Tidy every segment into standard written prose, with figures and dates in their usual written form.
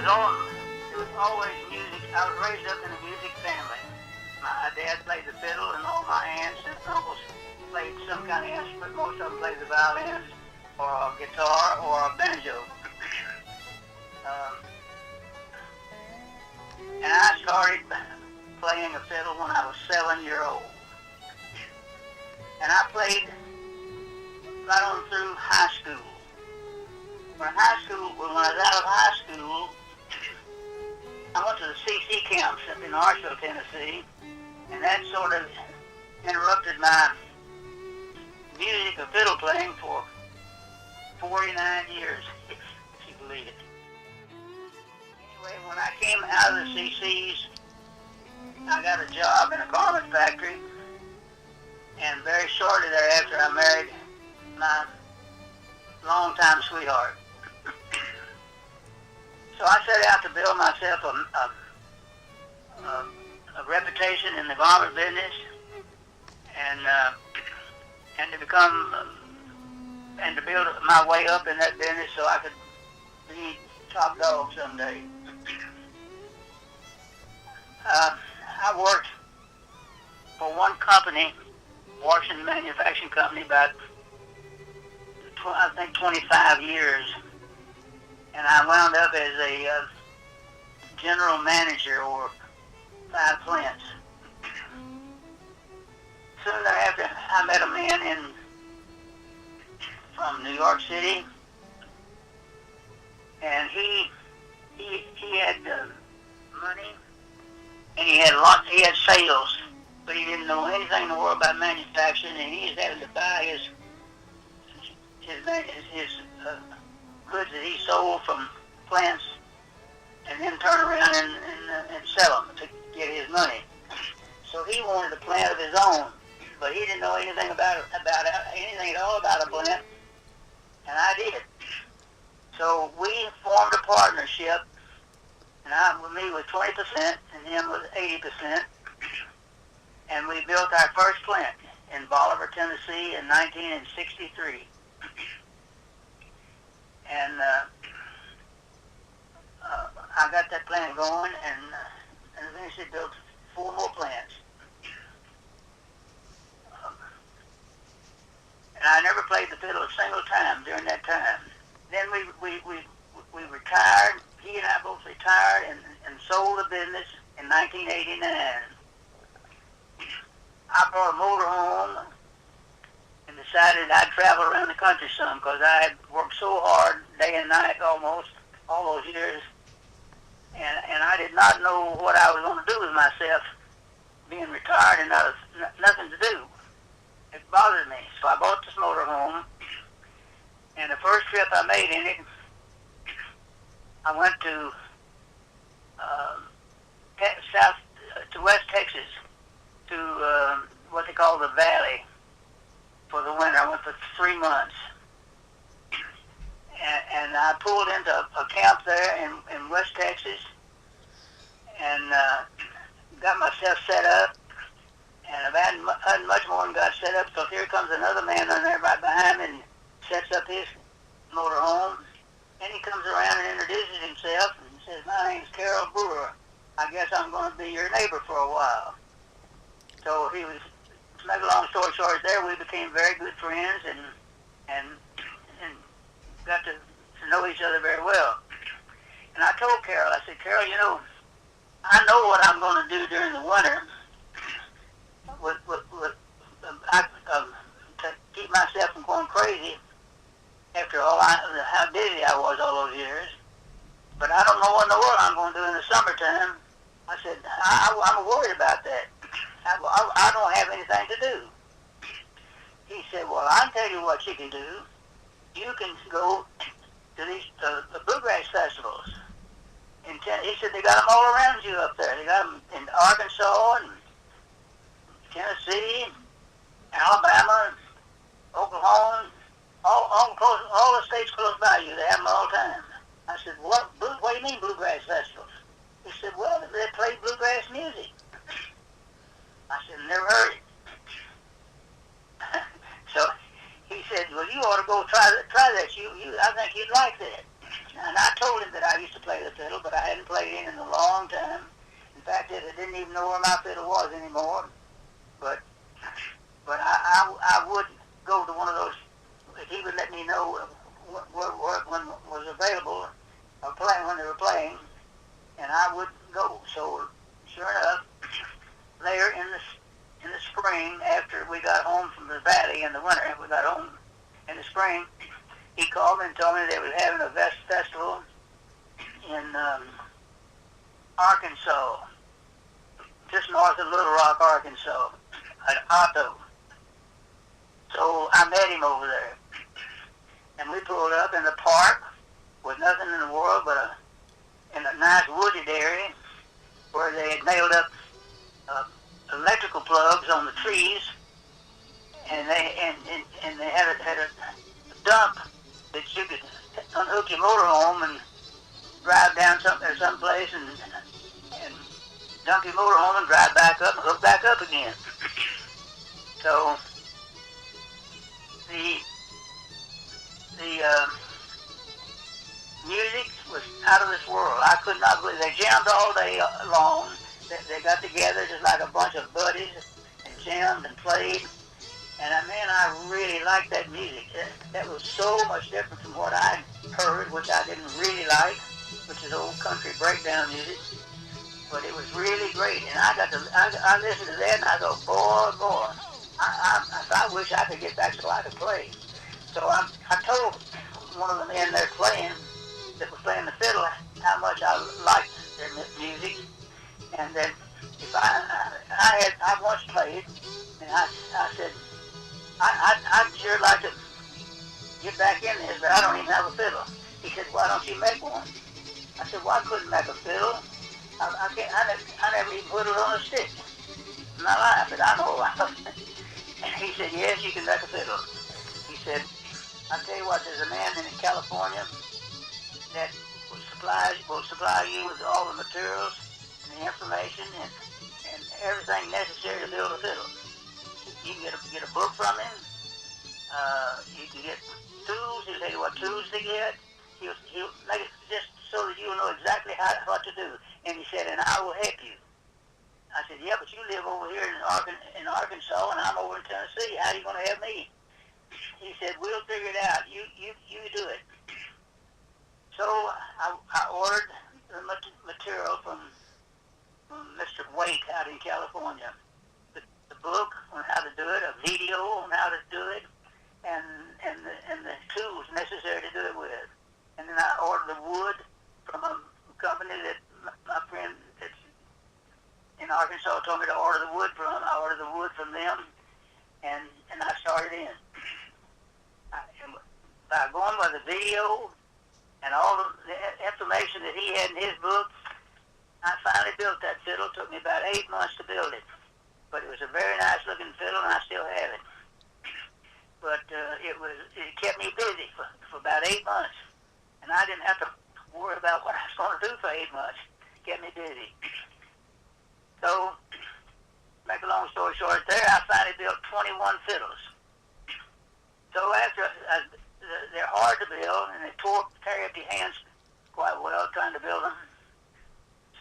it was always music. I was raised up in a music family. My dad played the fiddle, and all my aunts and uncles played some kind of instrument. Most of them played the violin, or a guitar, or a banjo. Um, and I started playing a fiddle when I was 7 years old. And I played right on through high school. When I was out of high school, I went to the CC camps up in Arshville, Tennessee, and that sort of interrupted my music or fiddle playing for 49 years, if you believe it. Anyway, when I came out of the CCs, I got a job in a garment factory, and very shortly thereafter I married my longtime sweetheart. So I set out to build myself a reputation in the garment business, and to become and to build my way up in that business so I could be top dog someday. I worked for one company, Washington Manufacturing Company, about I think 25 years, and I wound up as a general manager over 5 plants. Soon thereafter, I met a man from New York City, and he had money, and he had sales, but he didn't know anything in the world about manufacturing, and he was having to buy his goods that he sold from plants, and then turn around and sell them to get his money. So he wanted a plant of his own, but he didn't know anything about anything at all about a plant, and I did. So we formed a partnership, and me was 20%, and him was 80%, and we built our first plant in Bolivar, Tennessee, in 1963. And I got that plant going, and eventually built 4 more plants. And I never played the fiddle a single time during that time. Then we retired. He and I both retired and sold the business in 1989. I brought a motor home and decided I'd travel around the country some, because I had worked so hard day and night almost all those years, and I did not know what I was going to do with myself, being retired and nothing to do. It bothered me, so I bought this motor home, and the first trip I made in it, I went to West Texas, to what they call the Valley, for the winter. I went for 3 months, and I pulled into a camp there in West Texas, and got myself set up, and I've had much more than got set up, because here comes another man on there right behind me and sets up his motor home, and he comes around and introduces himself and says, "My name's Carol Brewer. I guess I'm going to be your neighbor for a while." So he was, to make a long story short, there we became very good friends and got to know each other very well. And I told Carol, I said, "Carol, I know what I'm going to do during the winter to keep myself from going crazy after how busy I was all those years. But I don't know what in the world I'm going to do in the summertime." I said, I'm worried about that. I don't have anything to do." He said, "Well, I'll tell you what you can do. You can go to these the bluegrass festivals." He said, "They got them all around you up there. They got them in Arkansas and Tennessee, Alabama, Oklahoma, all the states close by you. They have them all the time." I said, What do you mean bluegrass festivals?" He said, "Well, they play bluegrass music." I said, "Never heard it." So he said, "Well, you ought to go try that. I think you'd like that." And I told him that I used to play the fiddle, but I hadn't played it in a long time. In fact, I didn't even know where my fiddle was anymore. But I would go to one of those, if he would let me know what one was available, or playing when they were playing, and I would go. So sure enough, later in the spring, after we got home from the valley in the winter, we got home in the spring, he called me and told me they were having a festival in Arkansas, just north of Little Rock, Arkansas, at Otto. So I met him over there, and we pulled up in the park with nothing in the world but in a nice wooded area where they had nailed up electrical plugs on the trees, and they had a dump that you could unhook your motorhome and drive down someplace and dump your motorhome and drive back up and hook back up again. So the music was out of this world. I could not believe they jammed all day long. They got together just like a bunch of buddies and jammed and played. And I really liked that music. That was so much different from what I heard, which I didn't really like, which is old country breakdown music. But it was really great. And I listened to that and I go, boy, I wish I could get back so I could play. So I told one of the men there that was playing the fiddle, how much I liked their music, and that if I once played, and I said, I'd sure like to get back in this, but I don't even have a fiddle. He said, why don't you make one? I said, well, I couldn't make a fiddle. I never even put it on a stick in my life. I said, I know. And he said, yes, you can make a fiddle. He said, I'll tell you what, there's a man in California that will supply you with all the materials and the information and everything necessary to build a fiddle. You can get a book from him. You can get tools. He'll tell you what tools to get. He'll make it just so that you'll know exactly what to do. And he said, and I will help you. I said, yeah, but you live over here in Arkansas, and I'm over in Tennessee. How are you going to help me? He said, we'll figure it out. You do it. So I ordered the material from Mr. Wake out in California. The book on how to do it, a video on how to do it, and the tools necessary to do it with. And then I ordered the wood from a company that my friend that's in Arkansas told me to order the wood from. I ordered the wood from them, and I started in. By going by the video and all the information that he had in his book, I finally built that fiddle. It took me about 8 months to build it. But it was a very nice looking fiddle, and I still have it. But it kept me busy for about 8 months. And I didn't have to worry about what I was going to do for 8 months. It kept me busy. So, make a long story short, there I finally built 21 fiddles. So after, they're hard to build, and they tear up your hands quite well trying to build them.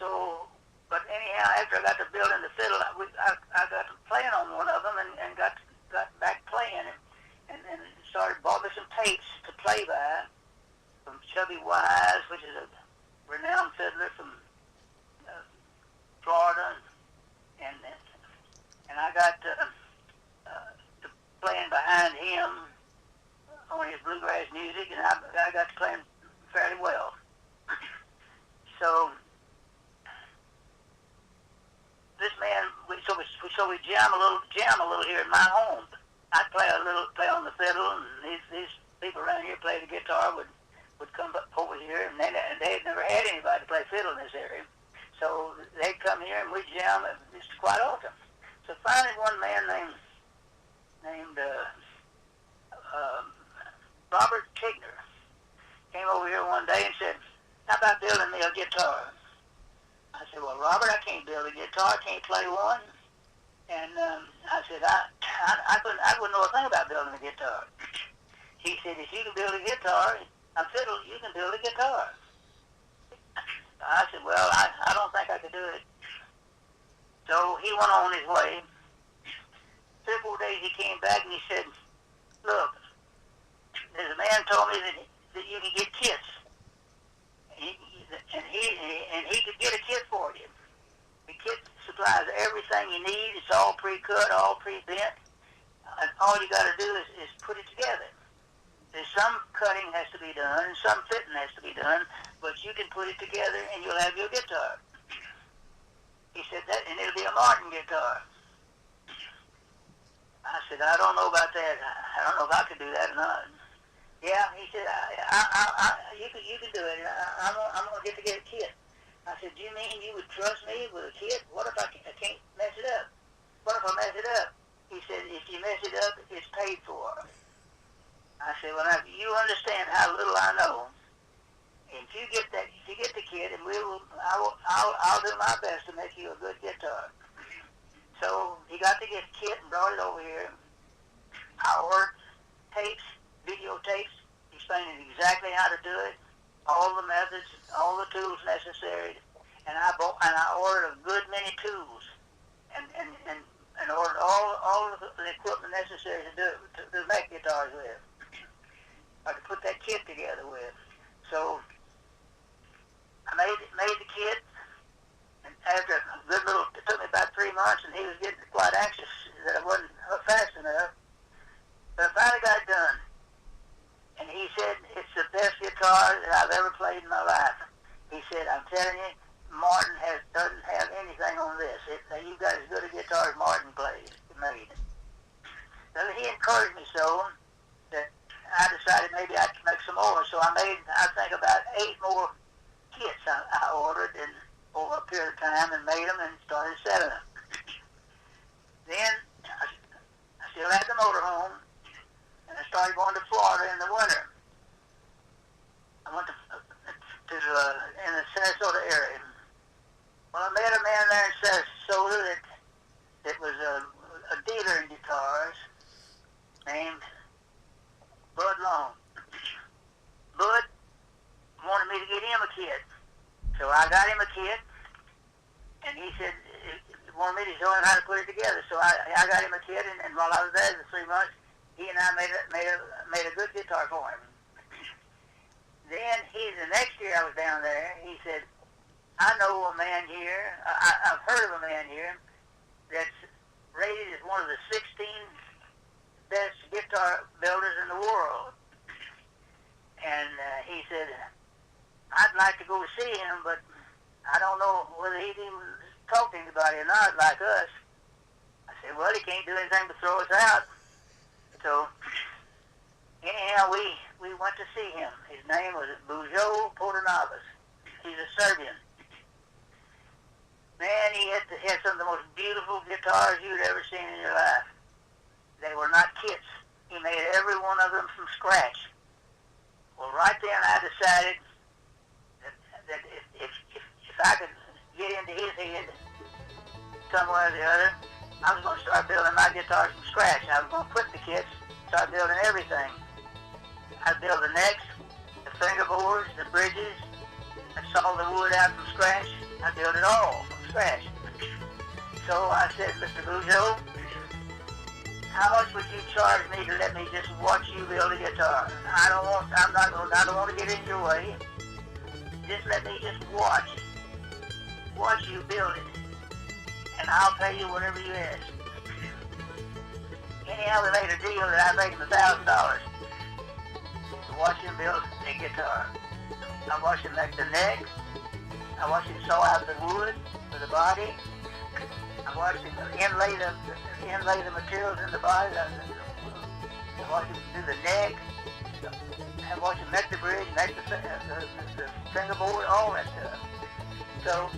So, but anyhow, after I got to building the fiddle, I got to playing on one of them and got back playing and bought me some tapes to play by from Chubby Wise, which is a renowned fiddler from Florida, and I got to playing behind him on his bluegrass music, and I got to play him fairly well. So this man, so we jam a little here in my home. I'd play on the fiddle, and these people around here play the guitar would come over here, and they had never had anybody play fiddle in this area. So they'd come here and we'd jam just quite often. So finally one man named Robert Tigner came over here one day and said, how about building me a guitar? I said, well, Robert, I can't build a guitar. I can't play one. And I said, I wouldn't know a thing about building a guitar. He said, if you can build a guitar, a fiddle, you can build a guitar. I said, well, I don't think I could do it. So he went on his way. 3 or 4 days he came back and he said, look, there's a man told me that you can get kits. And he could get a kit for you. The kit supplies everything you need. It's all pre-cut, all pre-bent. And all you got to do is put it together. There's some cutting has to be done, and some fitting has to be done, but you can put it together and you'll have your guitar. He said that, and it'll be a Martin guitar. I said, I don't know about that. I don't know if I could do that or not. Yeah, he said, you can do it. I'm going to get a kit. I said, do you mean you would trust me with a kit? What if I can't mess it up? What if I mess it up? He said, if you mess it up, it's paid for. I said, well, now, you understand how little I know. If you get the kit, and I'll do my best to make you a good guitar. So he got the kit and brought it over here. I ordered tapes, videotapes, explaining exactly how to do it, all the methods, all the tools necessary, and I ordered a good many tools, and ordered all of the equipment necessary to make guitars with, or to put that kit together with. So I made the kit, and after a good little, it took me about 3 months, and he was getting quite anxious that I wasn't fast enough. But I finally got it done. And he said, it's the best guitar that I've ever played in my life. He said, I'm telling you, Martin doesn't have anything on this. You've got as good a guitar as Martin made. So he encouraged me so that I decided maybe I could make some more. So I made, I think, about 8 more kits I ordered over a period of time and made them and started selling them. Then I still had the motorhome, and I started going to Florida in the winter. I went to in the Sarasota area. Well, I met a man there in Sarasota that was a dealer in guitars named Bud Long. Bud wanted me to get him a kit. So I got him a kit, and he said he wanted me to show him how to put it together. So I got him a kit, and while I was there for 3 months, he and I made a good guitar for him. Then the next year I was down there, he said, I know a man here, I've heard of a man here that's rated as one of the 16 best guitar builders in the world. And he said, I'd like to go see him, but I don't know whether he'd even talk to anybody or not like us. I said, well, he can't do anything but throw us out. So, anyhow, we went to see him. His name was Bujo Portanavas. He's a Serbian. Man, he had some of the most beautiful guitars you'd ever seen in your life. They were not kits. He made every one of them from scratch. Well, right then I decided that if I could get into his head somewhere or the other, I was going to start building my guitars from scratch. I was going to quit the kits, start building everything. I'd build the necks, the fingerboards, the bridges. I'd saw the wood out from scratch. I'd build it all from scratch. So I said, Mr. Bujo, how much would you charge me to let me just watch you build a guitar? I don't want to get in your way. Just let me just watch you build it, and I'll pay you whatever you ask. Anyhow, we made a deal that I made him $1,000 to watch him build a guitar. I watched him make the neck. I watched him saw out the wood for the body. I watched him inlay the materials in the body. I watched him do the neck. I watched him make the bridge, make the fingerboard, all that stuff. So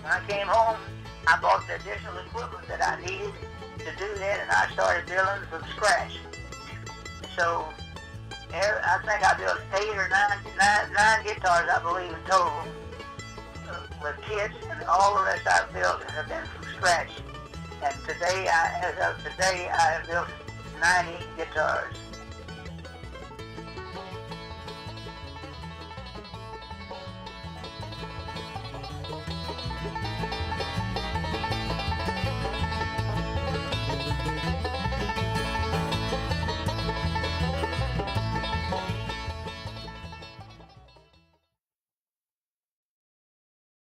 when I came home, I bought the additional equipment that I needed to do that, and I started building from scratch. So I think I built 8 or 9 guitars, I believe, in total, with kits, and all the rest I've built have been from scratch. And today, as of today, I have built 90 guitars.